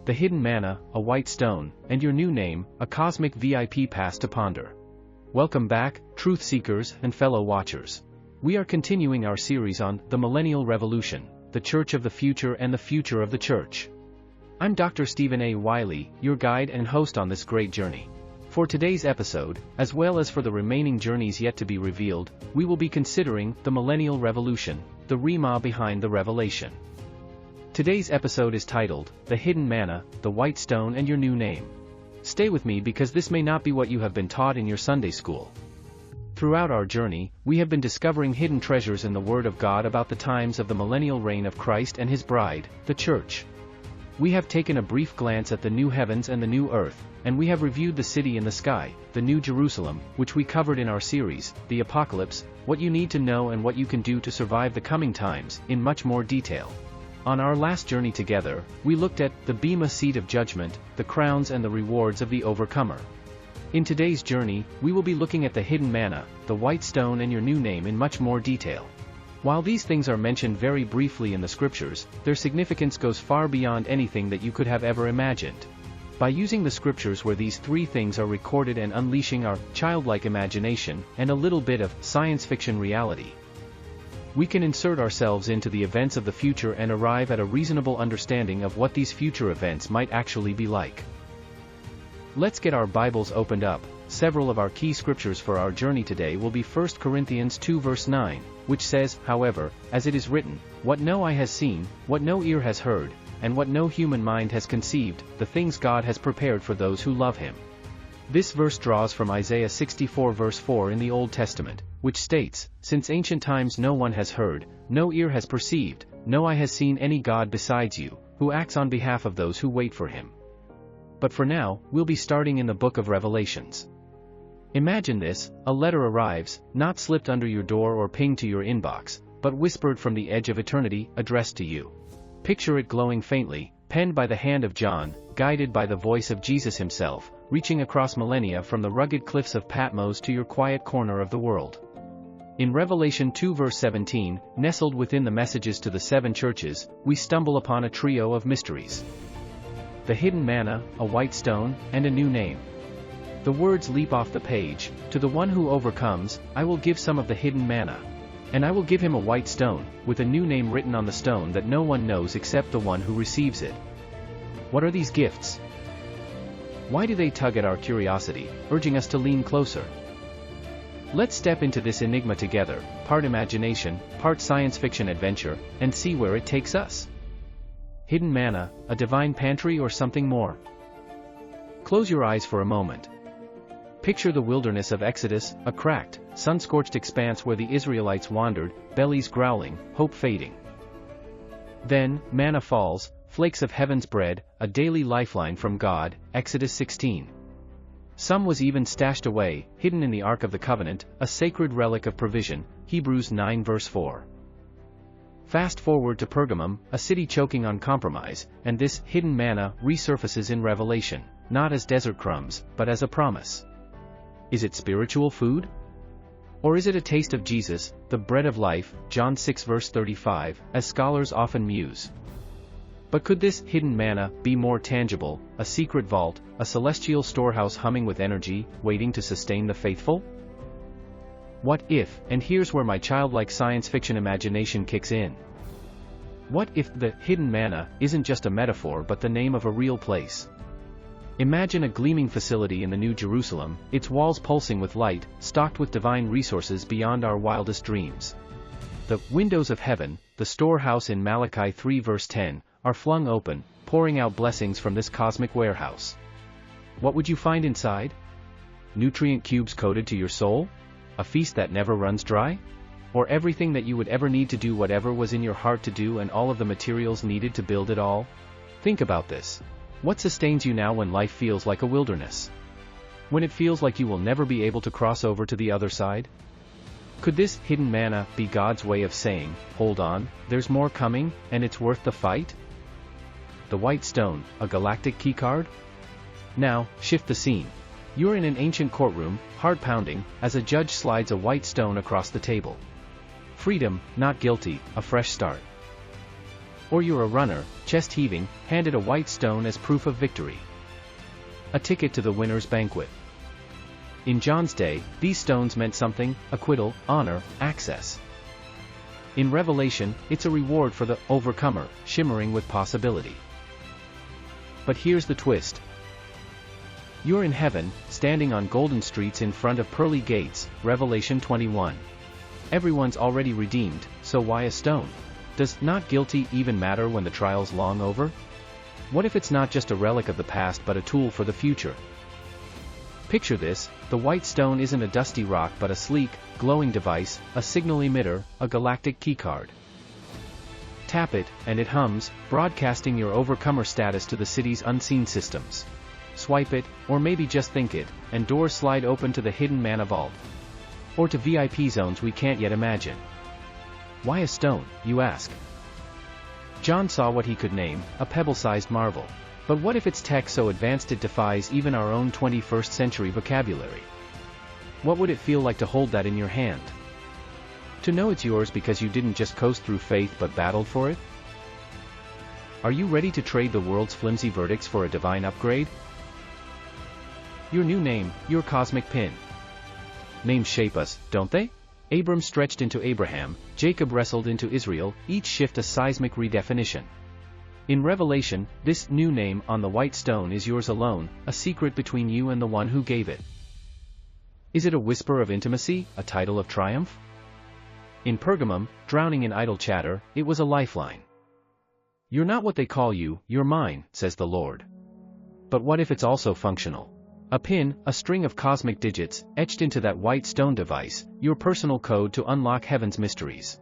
the hidden manna, a white stone, and your new name, a cosmic VIP pass to ponder. Welcome back, truth seekers and fellow watchers. We are continuing our series on the Millennial Revolution, the Church of the Future and the Future of the Church. I'm Dr. Stephen A. Wylie, your guide and host on this great journey. For today's episode, as well as for the remaining journeys yet to be revealed, we will be considering the Millennial Revolution, the Rhema behind the revelation. Today's episode is titled, The Hidden Manna, the White Stone and Your New Name. Stay with me because this may not be what you have been taught in your Sunday school. Throughout our journey, we have been discovering hidden treasures in the Word of God about the times of the millennial reign of Christ and His bride, the Church. We have taken a brief glance at the new heavens and the new earth, and we have reviewed the city in the sky, the New Jerusalem, which we covered in our series, The Apocalypse, what you need to know and what you can do to survive the coming times, in much more detail. On our last journey together, we looked at the Bema seat of judgment, the crowns and the rewards of the overcomer. In today's journey, we will be looking at the hidden manna, the white stone and your new name in much more detail. While these things are mentioned very briefly in the scriptures, their significance goes far beyond anything that you could have ever imagined. By using the scriptures where these three things are recorded and unleashing our childlike imagination and a little bit of science fiction reality, we can insert ourselves into the events of the future and arrive at a reasonable understanding of what these future events might actually be like. Let's get our Bibles opened up. Several of our key scriptures for our journey today will be 1 Corinthians 2 verse 9, which says, however, as it is written, what no eye has seen, what no ear has heard, and what no human mind has conceived, the things God has prepared for those who love Him. This verse draws from Isaiah 64 verse 4 in the Old Testament, which states, since ancient times no one has heard, no ear has perceived, no eye has seen any God besides you, who acts on behalf of those who wait for Him. But for now, we'll be starting in the book of Revelations. Imagine this, a letter arrives, not slipped under your door or pinged to your inbox, but whispered from the edge of eternity, addressed to you. Picture it glowing faintly, penned by the hand of John, guided by the voice of Jesus Himself, reaching across millennia from the rugged cliffs of Patmos to your quiet corner of the world. In Revelation 2 verse 17, nestled within the messages to the seven churches, we stumble upon a trio of mysteries. The hidden manna, a white stone, and a new name. The words leap off the page, to the one who overcomes, I will give some of the hidden manna. And I will give him a white stone, with a new name written on the stone that no one knows except the one who receives it. What are these gifts? Why do they tug at our curiosity, urging us to lean closer? Let's step into this enigma together, part imagination, part science fiction adventure, and see where it takes us. Hidden manna, a divine pantry or something more? Close your eyes for a moment. Picture the wilderness of Exodus, a cracked, sun-scorched expanse where the Israelites wandered, bellies growling, hope fading. Then, manna falls, flakes of heaven's bread, a daily lifeline from God, Exodus 16. Some was even stashed away, hidden in the Ark of the Covenant, a sacred relic of provision, Hebrews 9 verse 4. Fast forward to Pergamum, a city choking on compromise, and this hidden manna resurfaces in Revelation, not as desert crumbs, but as a promise. Is it spiritual food? Or is it a taste of Jesus, the bread of life, John 6 verse 35, as scholars often muse? But could this hidden manna be more tangible, a secret vault, a celestial storehouse humming with energy, waiting to sustain the faithful? What if, and here's where my childlike science fiction imagination kicks in. What if the hidden manna isn't just a metaphor but the name of a real place? Imagine a gleaming facility in the New Jerusalem, its walls pulsing with light, stocked with divine resources beyond our wildest dreams. The windows of heaven, the storehouse in Malachi 3 verse 10, are flung open, pouring out blessings from this cosmic warehouse. What would you find inside? Nutrient cubes coated to your soul? A feast that never runs dry? Or everything that you would ever need to do whatever was in your heart to do and all of the materials needed to build it all? Think about this. What sustains you now when life feels like a wilderness? When it feels like you will never be able to cross over to the other side? Could this hidden manna be God's way of saying, hold on, there's more coming, and it's worth the fight? The white stone, a galactic keycard? Now, shift the scene. You're in an ancient courtroom, heart pounding, as a judge slides a white stone across the table. Freedom, not guilty, a fresh start. Or you're a runner, chest heaving, handed a white stone as proof of victory. A ticket to the winner's banquet. In John's day, these stones meant something: acquittal, honor, access. In Revelation, it's a reward for the overcomer, shimmering with possibility. But here's the twist. You're in heaven, standing on golden streets in front of pearly gates, Revelation 21. Everyone's already redeemed, so why a stone? Does "not guilty" even matter when the trial's long over? What if it's not just a relic of the past but a tool for the future? Picture this: the white stone isn't a dusty rock but a sleek, glowing device, a signal emitter, a galactic keycard. Tap it, and it hums, broadcasting your overcomer status to the city's unseen systems. Swipe it, or maybe just think it, and doors slide open to the Hidden Manna vault. Or to VIP zones we can't yet imagine. Why a stone, you ask? John saw what he could name: a pebble-sized marvel. But what if it's tech so advanced it defies even our own 21st century vocabulary? What would it feel like to hold that in your hand? To know it's yours because you didn't just coast through faith but battled for it? Are you ready to trade the world's flimsy verdicts for a divine upgrade? Your new name, your cosmic pin. Names shape us, don't they? Abram stretched into Abraham, Jacob wrestled into Israel, each shift a seismic redefinition. In Revelation, this new name on the white stone is yours alone, a secret between you and the one who gave it. Is it a whisper of intimacy, a title of triumph? In Pergamum, drowning in idle chatter, it was a lifeline. You're not what they call you, you're mine, says the Lord. But what if it's also functional? A pin, a string of cosmic digits, etched into that white stone device, your personal code to unlock heaven's mysteries.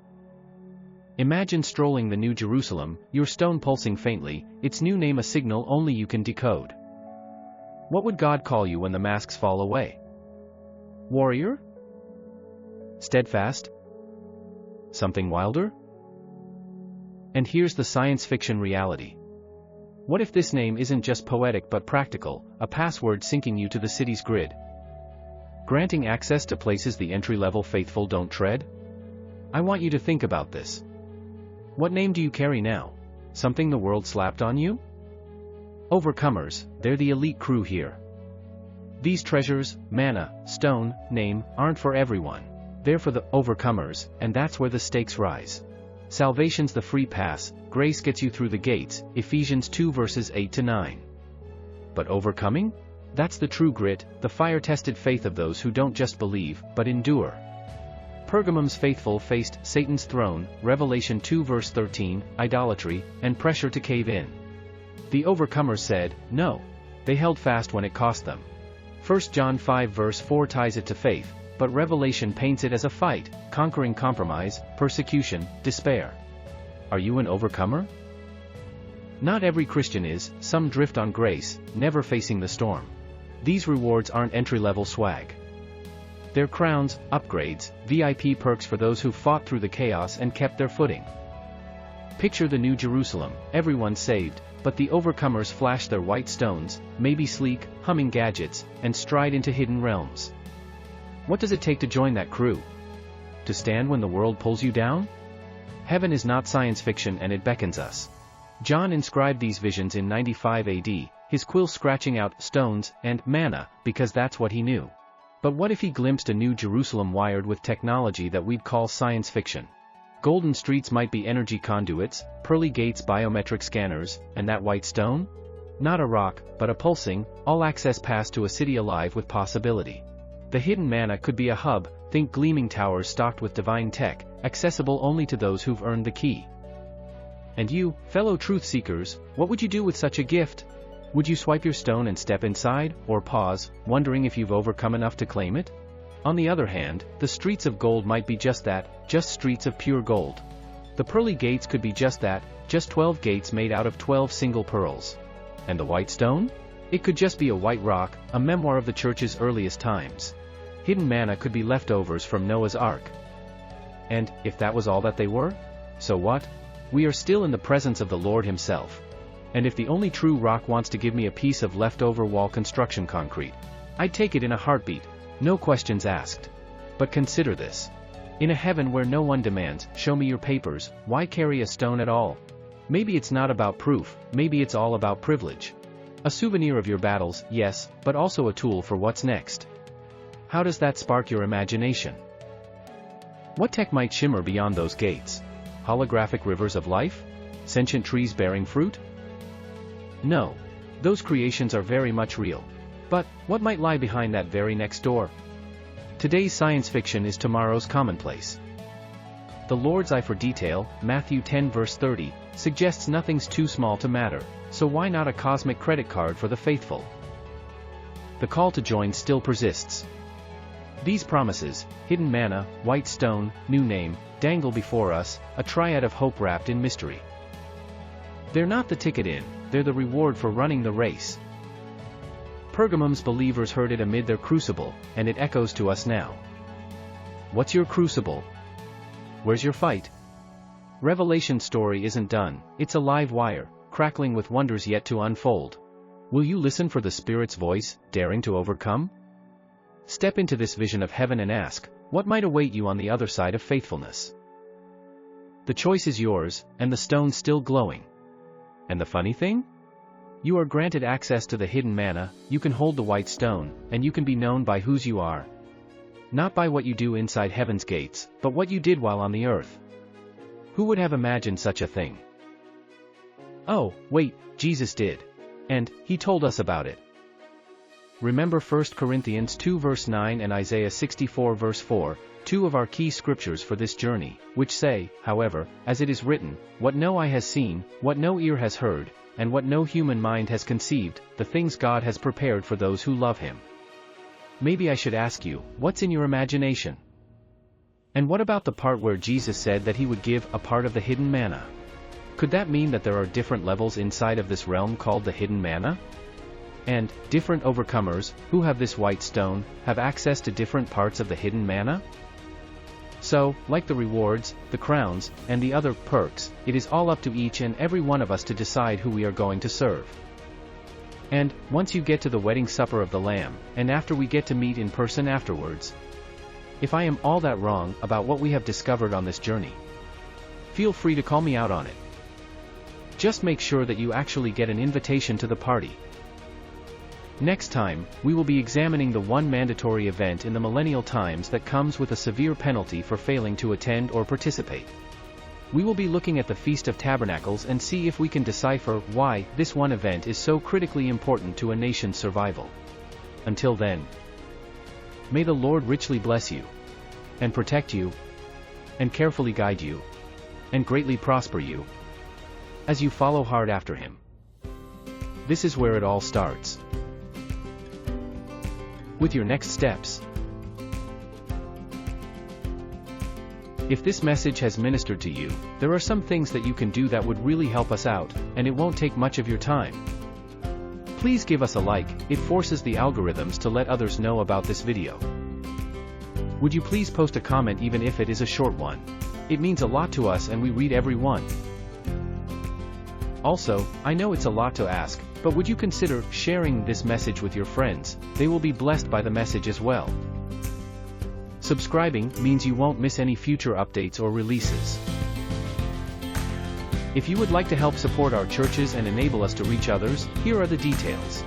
Imagine strolling the New Jerusalem, your stone pulsing faintly, its new name a signal only you can decode. What would God call you when the masks fall away? Warrior? Steadfast? Something wilder? And here's the science fiction reality. What if this name isn't just poetic but practical, a password syncing you to the city's grid? Granting access to places the entry-level faithful don't tread? I want you to think about this. What name do you carry now? Something the world slapped on you? Overcomers, they're the elite crew here. These treasures, manna, stone, name, aren't for everyone. They're for the overcomers, and that's where the stakes rise. Salvation's the free pass, grace gets you through the gates, Ephesians 2 verses 8 to 9. But overcoming? That's the true grit, the fire-tested faith of those who don't just believe, but endure. Pergamum's faithful faced Satan's throne, Revelation 2 verse 13, idolatry, and pressure to cave in. The overcomers said, no. They held fast when it cost them. 1 John 5 verse 4 ties it to faith, but Revelation paints it as a fight, conquering compromise, persecution, despair. Are you an overcomer? Not every Christian is, some drift on grace, never facing the storm. These rewards aren't entry-level swag. They're crowns, upgrades, VIP perks for those who fought through the chaos and kept their footing. Picture the New Jerusalem, everyone saved, but the overcomers flash their white stones, maybe sleek, humming gadgets, and stride into hidden realms. What does it take to join that crew? To stand when the world pulls you down? Heaven is not science fiction and it beckons us. John inscribed these visions in 95 AD, his quill scratching out stones and manna, because that's what he knew. But what if he glimpsed a New Jerusalem wired with technology that we'd call science fiction? Golden streets might be energy conduits, pearly gates biometric scanners, and that white stone? Not a rock, but a pulsing, all-access pass to a city alive with possibility. The Hidden Manna could be a hub, think gleaming towers stocked with divine tech, accessible only to those who've earned the key. And you, fellow truth seekers, what would you do with such a gift? Would you swipe your stone and step inside, or pause, wondering if you've overcome enough to claim it? On the other hand, the streets of gold might be just that, just streets of pure gold. The pearly gates could be just that, just 12 gates made out of 12 single pearls. And the white stone? It could just be a white rock, a memoir of the church's earliest times. Hidden manna could be leftovers from Noah's Ark. And, if that was all that they were? So what? We are still in the presence of the Lord Himself. And if the only true rock wants to give me a piece of leftover wall construction concrete, I'd take it in a heartbeat, no questions asked. But consider this. In a heaven where no one demands, show me your papers, why carry a stone at all? Maybe it's not about proof, maybe it's all about privilege. A souvenir of your battles, yes, but also a tool for what's next. How does that spark your imagination? What tech might shimmer beyond those gates? Holographic rivers of life? Sentient trees bearing fruit? No. Those creations are very much real. But, what might lie behind that very next door? Today's science fiction is tomorrow's commonplace. The Lord's eye for detail, Matthew 10 verse 30, suggests nothing's too small to matter, so why not a cosmic credit card for the faithful? The call to join still persists. These promises, hidden manna, white stone, new name, dangle before us, a triad of hope wrapped in mystery. They're not the ticket in, they're the reward for running the race. Pergamum's believers heard it amid their crucible, and it echoes to us now. What's your crucible? Where's your fight? Revelation's story isn't done, it's a live wire, crackling with wonders yet to unfold. Will you listen for the Spirit's voice, daring to overcome? Step into this vision of heaven and ask, what might await you on the other side of faithfulness? The choice is yours, and the stone's still glowing. And the funny thing? You are granted access to the hidden manna, you can hold the white stone, and you can be known by whose you are. Not by what you do inside heaven's gates, but what you did while on the earth. Who would have imagined such a thing? Oh, wait, Jesus did. And, he told us about it. Remember 1 Corinthians 2 verse 9 and Isaiah 64 verse 4, two of our key scriptures for this journey, which say, however, as it is written, what no eye has seen, what no ear has heard, and what no human mind has conceived, the things God has prepared for those who love Him. Maybe I should ask you, what's in your imagination? And what about the part where Jesus said that He would give a part of the hidden manna? Could that mean that there are different levels inside of this realm called the hidden manna? And, different overcomers, who have this white stone, have access to different parts of the hidden manna? So, like the rewards, the crowns, and the other perks, it is all up to each and every one of us to decide who we are going to serve. And, once you get to the wedding supper of the Lamb, and after we get to meet in person afterwards, if I am all that wrong about what we have discovered on this journey, feel free to call me out on it. Just make sure that you actually get an invitation to the party. Next time, we will be examining the one mandatory event in the millennial times that comes with a severe penalty for failing to attend or participate. We will be looking at the Feast of Tabernacles and see if we can decipher why this one event is so critically important to a nation's survival. Until then, may the Lord richly bless you, and protect you, and carefully guide you, and greatly prosper you, as you follow hard after Him. This is where it all starts. With your next steps. If this message has ministered to you, there are some things that you can do that would really help us out, and it won't take much of your time. Please give us a like, it forces the algorithms to let others know about this video. Would you please post a comment even if it is a short one? It means a lot to us and we read every one. Also, I know it's a lot to ask, but would you consider sharing this message with your friends? They will be blessed by the message as well. Subscribing means you won't miss any future updates or releases. If you would like to help support our churches and enable us to reach others, here are the details.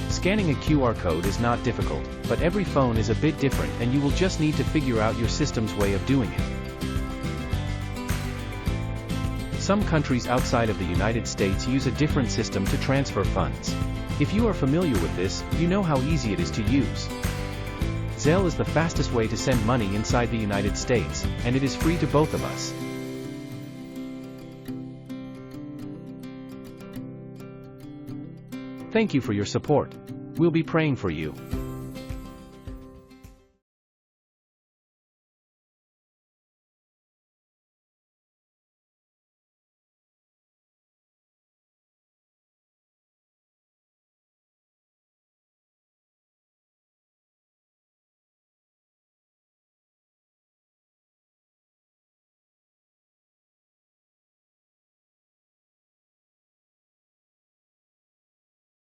Scanning a QR code is not difficult, but every phone is a bit different and you will just need to figure out your system's way of doing it. Some countries outside of the United States use a different system to transfer funds. If you are familiar with this, you know how easy it is to use. Zelle is the fastest way to send money inside the United States, and it is free to both of us. Thank you for your support. We'll be praying for you.